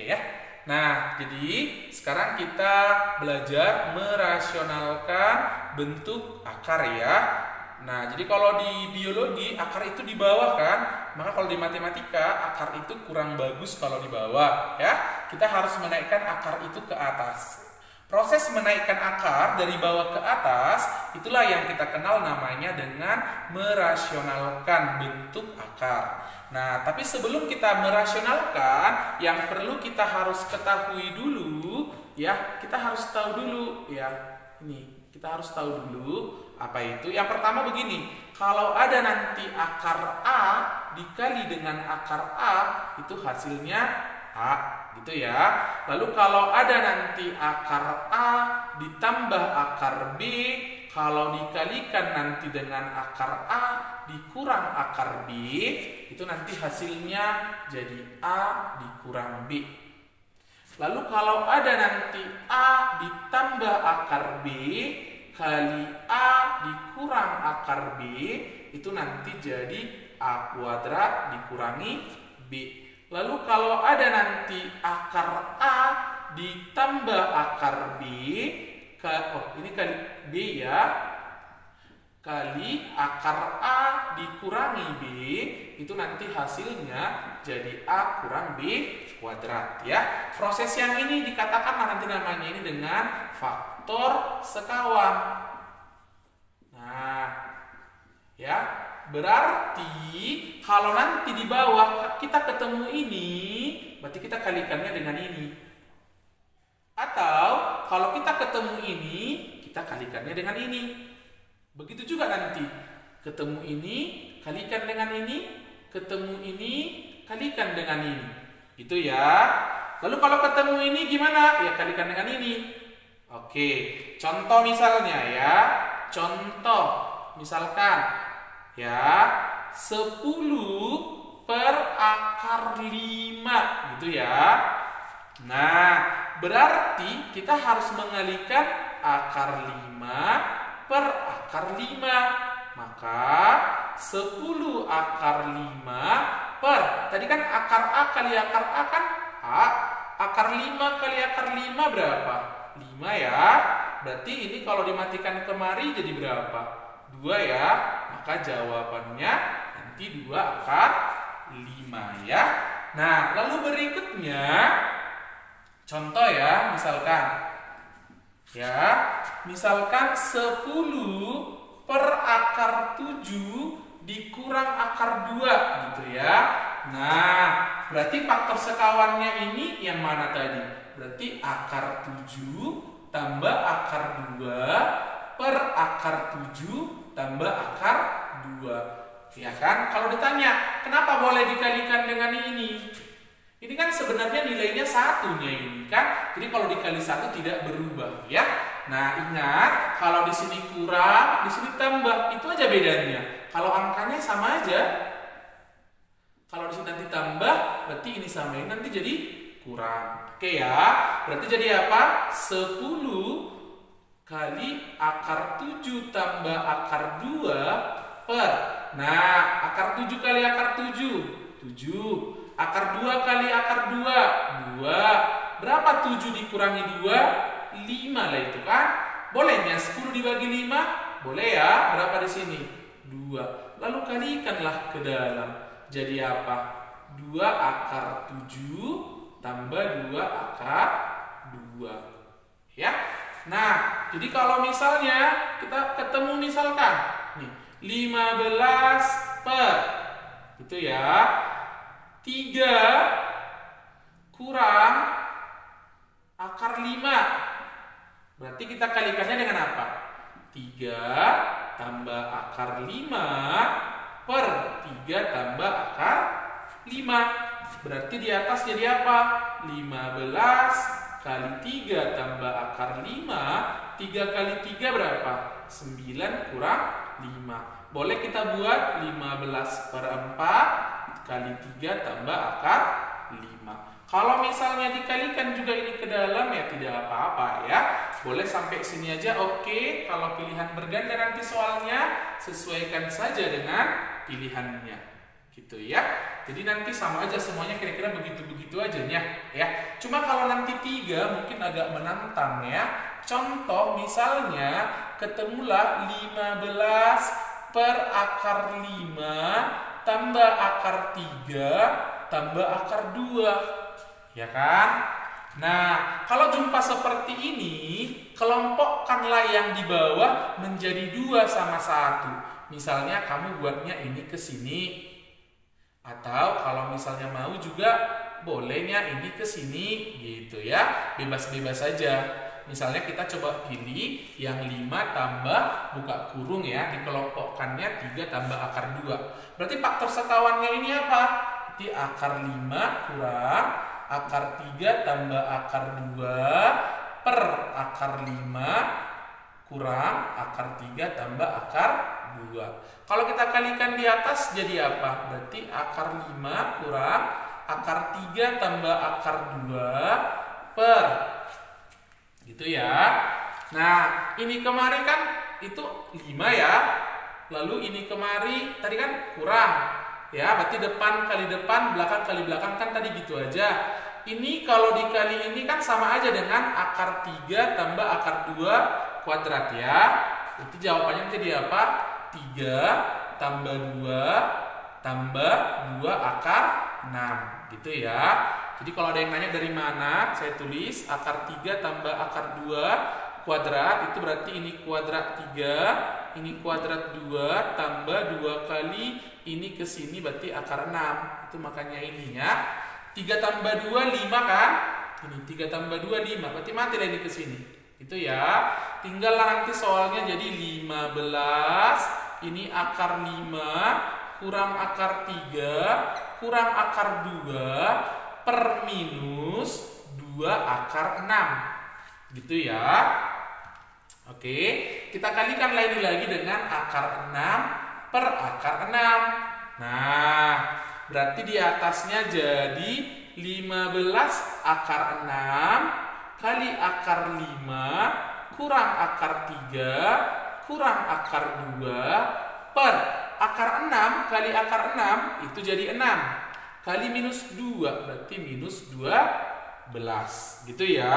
Oke ya. Nah, jadi sekarang kita belajar merasionalkan bentuk akar ya. Nah, jadi kalau di biologi akar itu di bawah kan, maka kalau di matematika akar itu kurang bagus kalau di bawah ya. Kita harus menaikkan akar itu ke atas. Proses menaikkan akar dari bawah ke atas itulah yang kita kenal namanya dengan merasionalkan bentuk akar. Nah, tapi sebelum kita merasionalkan, yang perlu kita harus ketahui dulu ya, kita harus tahu dulu ya. Ini, kita harus tahu dulu apa itu. Yang pertama begini, kalau ada nanti akar A dikali dengan akar A, itu hasilnya A gitu ya. Lalu kalau ada nanti akar A ditambah akar B, kalau dikalikan nanti dengan akar A dikurang akar B, itu nanti hasilnya jadi A dikurang B. Lalu kalau ada nanti A ditambah akar B kali A dikurang akar B, itu nanti jadi A kuadrat dikurangi B. Lalu kalau ada nanti akar A ditambah akar B, ini kali B ya, kali akar A dikurangi B, itu nanti hasilnya jadi A kurang B kuadrat ya. Proses yang ini dikatakan nanti namanya ini dengan faktor sekawan. Nah, ya, berarti kalau nanti di bawah kita ketemu ini, berarti kita kalikannya dengan ini. Atau kalau kita ketemu ini, kita kalikannya dengan ini. Begitu juga nanti. Ketemu ini, kalikan dengan ini. Ketemu ini, kalikan dengan ini. Gitu ya. Lalu kalau ketemu ini gimana? Ya kalikan dengan ini. Oke. Contoh misalnya ya. Contoh. Misalkan. Ya, 10 per akar 5 gitu ya. Nah, berarti kita harus mengalihkan akar 5 per akar 5. Maka 10 akar 5 per, tadi kan akar A kali akar A kan A. Akar 5 kali akar 5 berapa? 5 ya. Berarti ini kalau dimatikan kemari jadi berapa? 2 ya. Maka jawabannya nanti 2 akar 5 ya. Nah, lalu berikutnya contoh ya, misalkan ya, misalkan 10 per akar 7 dikurang akar 2 gitu ya. Nah, berarti faktor sekawannya ini yang mana tadi? Berarti akar 7 tambah akar 2 per akar 7 tambah akar 2. Ya kan? Kalau ditanya, kenapa boleh dikalikan dengan ini? Ini kan sebenarnya nilainya satunya ini kan. Jadi kalau dikali 1 tidak berubah ya. Nah, ingat kalau di sini kurang, di sini tambah, itu aja bedanya. Kalau angkanya sama aja. Kalau di sini nanti tambah, berarti ini sama ini nanti jadi kurang. Oke ya. Berarti jadi apa? 10 kali akar 7 tambah akar 2 per. Nah, akar 7 kali akar 7, 7. Akar 2 kali akar 2, 2. Berapa 7 dikurangi 2? 5 lah itu kan. Bolehnya 10 dibagi 5? Boleh ya. Berapa di sini? 2. Lalu kalikanlah ke dalam. Jadi apa? 2 akar 7 tambah 2 akar 2. Ya. Nah, jadi kalau misalnya kita ketemu misalkan nih 15 per gitu ya, 3 kurang akar 5. Berarti kita kalikannya dengan apa? 3 tambah akar 5 per 3 tambah akar 5. Berarti di atas jadi apa? 15 kali 3 tambah akar 5. 3 kali 3 berapa? 9 kurang 5. Boleh kita buat 15 per 4 kali 3 tambah akar 5. Kalau misalnya dikalikan juga ini ke dalam ya tidak apa-apa ya. Boleh sampai sini aja oke. Kalau pilihan berganda nanti soalnya sesuaikan saja dengan pilihannya. Gitu ya. Jadi nanti sama aja semuanya kira-kira begitu-begitu aja ya. Cuma kalau nanti 3 mungkin agak menantang ya. Contoh misalnya ketemulah 15 per akar 5 tambah akar 3 tambah akar 2. Ya kan? Nah, kalau jumpa seperti ini, kelompokkanlah yang di bawah menjadi 2 sama 1. Misalnya kamu buatnya ini ke sini. Atau kalau misalnya mau juga bolehnya ini ke sini gitu ya. Bebas-bebas saja. Misalnya kita coba pilih yang 5 tambah buka kurung ya, dikelompokkannya 3 tambah akar 2. Berarti faktor sekawannya ini apa? Berarti akar 5 kurang akar 3 tambah akar 2 per akar 5 kurang akar 3 tambah akar 2. Kalau kita kalikan di atas jadi apa? Berarti akar 5 kurang akar 3 tambah akar 2 per gitu ya. Nah, ini kemari kan itu 5 ya. Lalu ini kemari tadi kan kurang. Ya, berarti depan kali depan, belakang kali belakang kan tadi gitu aja. Ini kalau dikali ini kan sama aja dengan akar 3 tambah akar 2 kuadrat ya. Berarti jawabannya jadi apa? 3 tambah 2 tambah 2 akar 6 gitu ya. Jadi kalau ada yang nanya dari mana, saya tulis akar 3 tambah akar 2 kuadrat, itu berarti ini kuadrat 3, ini kuadrat 2 tambah 2 kali ini ke sini berarti akar 6. Itu makanya ini ya. 3 tambah 2 5 kan? Ini 3 tambah 2 5. Berarti mati lah ini ke sini. Itu ya. Tinggal nanti soalnya jadi 15 ini akar 5 kurang akar 3 kurang akar 2 per minus 2 akar 6. Gitu ya. Oke, kita kalikan lagi dengan akar 6 per akar 6. Nah, berarti di atasnya jadi 15 akar 6 kali akar 5 kurang akar 3 kurang akar 2 per akar 6 kali akar 6 itu jadi 6 kali minus 2 berarti minus 12 gitu ya.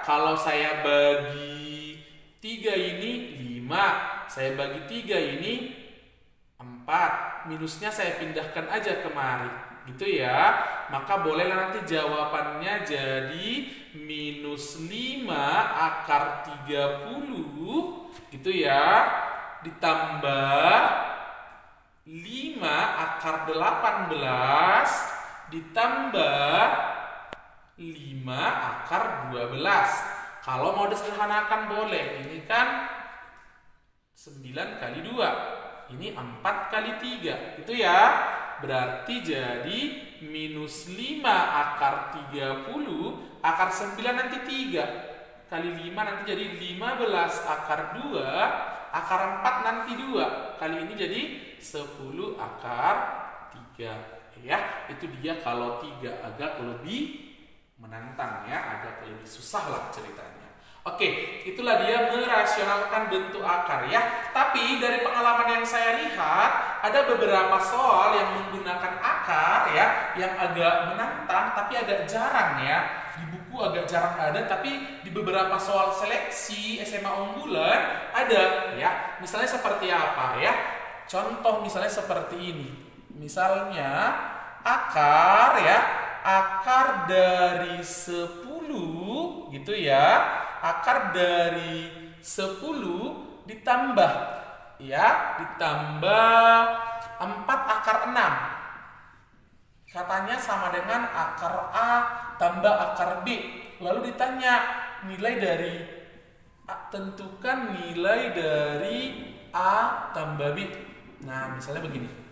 Kalau saya bagi 3 ini 5, saya bagi 3 ini 4, minusnya saya pindahkan aja kemari gitu ya. Maka bolehlah nanti jawabannya jadi minus 5 akar 30 gitu ya, ditambah 5 akar 18 ditambah 5 akar 12. Kalau mau disederhanakan boleh. Ini kan 9 kali 2. Ini 4 kali 3. Itu ya. Berarti jadi minus 5 akar 30. Akar 9 nanti 3. Kali 5 nanti jadi 15 akar 2. Akar 4 nanti 2. Kali ini jadi 10 akar 3. Ya, itu dia kalau 3 agak lebih menantang ya, agak lebih susah lah ceritanya. Oke, itulah dia merasionalkan bentuk akar ya. Tapi dari pengalaman yang saya lihat, ada beberapa soal yang menggunakan akar ya, yang agak menantang tapi agak jarang ya. Di buku agak jarang ada, tapi di beberapa soal seleksi SMA unggulan ada ya. Misalnya seperti apa ya? Contoh misalnya seperti ini. Misalnya akar ya, akar dari 10 gitu ya. Akar dari 10 ditambah ya, ditambah 4 akar 6. Katanya sama dengan akar A tambah akar B. Lalu ditanya nilai dari tentukan nilai dari A tambah B. Nah, misalnya begini.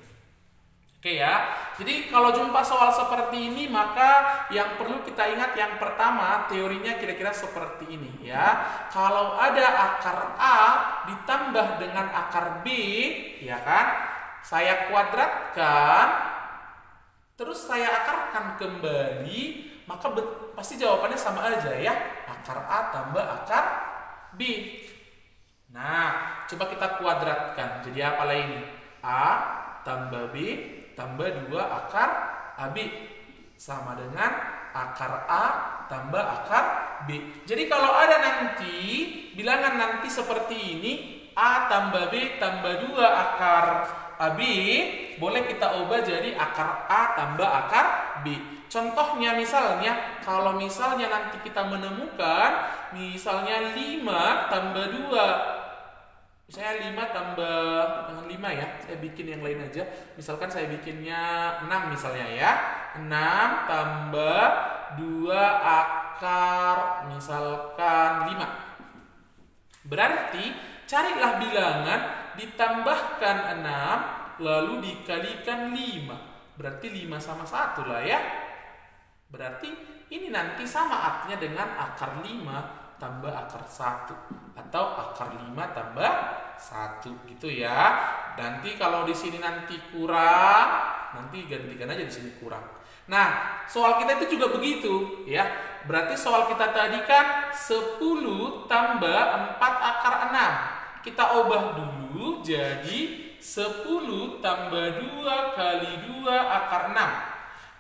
Oke ya, jadi kalau jumpa soal seperti ini maka yang perlu kita ingat yang pertama teorinya kira-kira seperti ini ya. Kalau ada akar A ditambah dengan akar B, ya kan, saya kuadratkan, terus saya akarkan kembali, maka pasti jawabannya sama aja ya, akar A tambah akar B. Nah, coba kita kuadratkan, jadi apa lagi? A tambah B tambah 2 akar AB sama dengan akar A tambah akar B. Jadi kalau ada nanti bilangan nanti seperti ini, A tambah B tambah 2 akar AB, boleh kita ubah jadi akar A tambah akar B. Contohnya misalnya, kalau misalnya nanti kita menemukan misalnya 5 tambah 2. Misalnya 5 tambah 5 ya, saya bikin yang lain aja. Misalkan saya bikinnya 6 misalnya ya. 6 tambah 2 akar misalkan 5. Berarti carilah bilangan ditambahkan 6 lalu dikalikan 5. Berarti 5 sama 1 lah ya. Berarti ini nanti sama artinya dengan akar 5 tambah akar 1 atau akar 5 tambah 1 gitu ya. Nanti kalau di sini nanti kurang, nanti gantikan aja di sini kurang. Nah, soal kita itu juga begitu ya. Berarti soal kita tadi kan 10 tambah 4 akar 6. Kita ubah dulu jadi 10 tambah 2 kali 2 akar 6.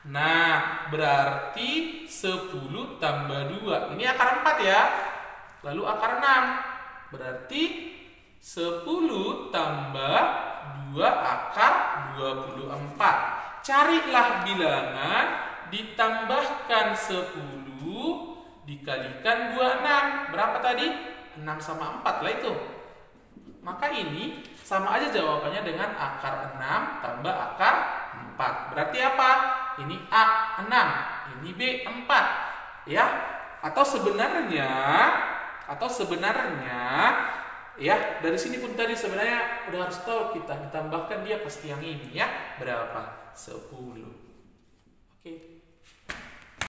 Nah, berarti 10 tambah 2. Ini akar 4 ya. Lalu akar 6. Berarti 10 tambah 2 akar 24. Carilah bilangan ditambahkan 10 dikalikan 26. Berapa tadi? 6 sama 4 lah itu. Maka ini sama aja jawabannya dengan akar 6 tambah akar 4. Berarti apa? Ini A 6, ini B 4. Ya. Atau sebenarnya ya, dari sini pun tadi sebenarnya udah harus tahu kita ditambahkan dia pasti yang ini ya. Berapa? 10. Oke.